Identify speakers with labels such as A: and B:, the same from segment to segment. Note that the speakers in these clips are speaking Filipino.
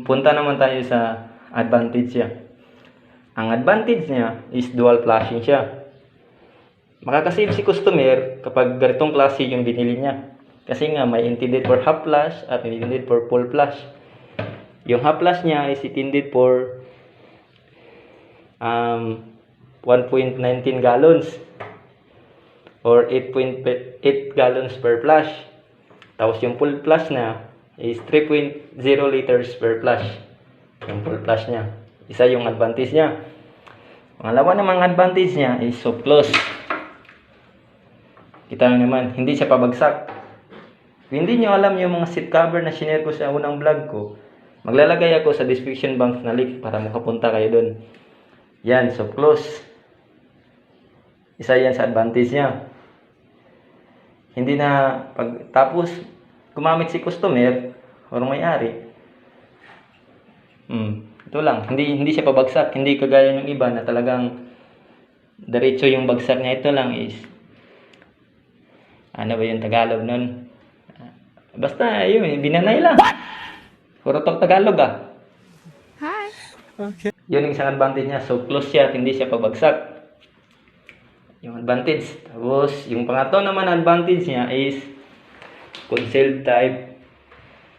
A: Punta naman tayo sa advantage niya. Ang advantage niya is dual flashing siya. Makakasave si customer kapag ganitong klase yung binili niya. Kasi nga may intended for half flash at intended for full flash. Yung half flash niya is intended for 1.19 gallons or 8.8 gallons per flash. Tapos yung full flash na is 3.0 liters per flash. Yung full flash niya. Isa yung advantage niya. Pangalawa namang advantage niya is soft close. Kita nyo naman, hindi siya pabagsak. Kung hindi nyo alam yung mga seat cover na shinare ko sa unang vlog ko, maglalagay ako sa description box na link para makapunta kayo dun. Yan, soft close. Isa yan sa advantage niya. Hindi na tapos gumamit si customer o may-ari. Ito lang, hindi siya pabagsak, hindi kagaya ng iba na talagang diretso yung bagsak niya. Ito lang is ano ba yung Tagalog nun? Basta yun, binanay lang. Puro Tagalog
B: Hi.
A: Okay. Yun yung isang advantage niya, so close siya at hindi siya pabagsak. Yung advantage. Tapos yung pangatlo naman advantage niya is concealed type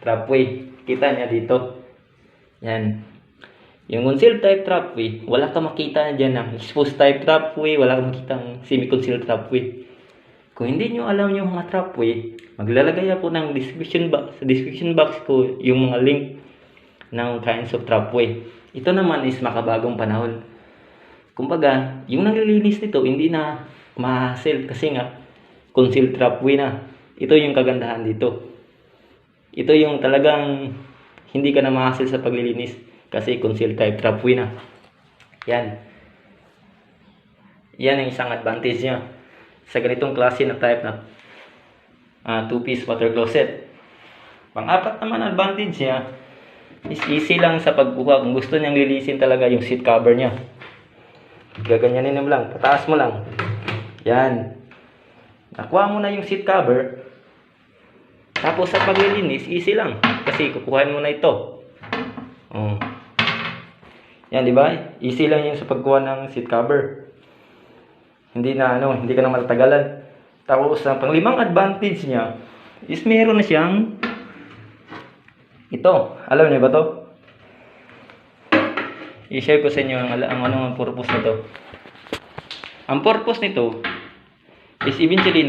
A: trapway. Kita niya dito. Yan. Yung concealed type trapway, wala ka makita dyan ng exposed type trapway, wala ka makita ng semi-concealed trapway. Kung hindi nyo alam yung mga trapway, maglalagay ako ng sa description box ko yung mga link ng kinds of trapway. Ito naman is makabagong panahon. Kumbaga, yung naglilinis nito, hindi na ma-hassle kasi nga concealed trapway na. Ito yung kagandahan dito. Ito yung talagang hindi ka na ma-hassle sa paglilinis kasi concealed type trapway na. Yan. Yan ang isang advantage niya sa ganitong klase na type na two-piece water closet. Pang-apat naman advantage niya is easy lang sa pagkuha. Kung gusto niyang lilisin talaga yung seat cover niya, gaganyanin mo lang, pataas mo lang. Yan. Nakuha mo na yung seat cover. Tapos sa paglilinis, easy lang. Kasi kukuhain mo na ito. Yan, di ba? Easy lang yung sa pagkuha ng seat cover. Hindi ka na matatagalan. Tapos ang panglimang advantage niya is meron na siyang ito. Alam niyo ba to? I-share ko sa inyo ang purpose nito. Ang purpose nito is eventually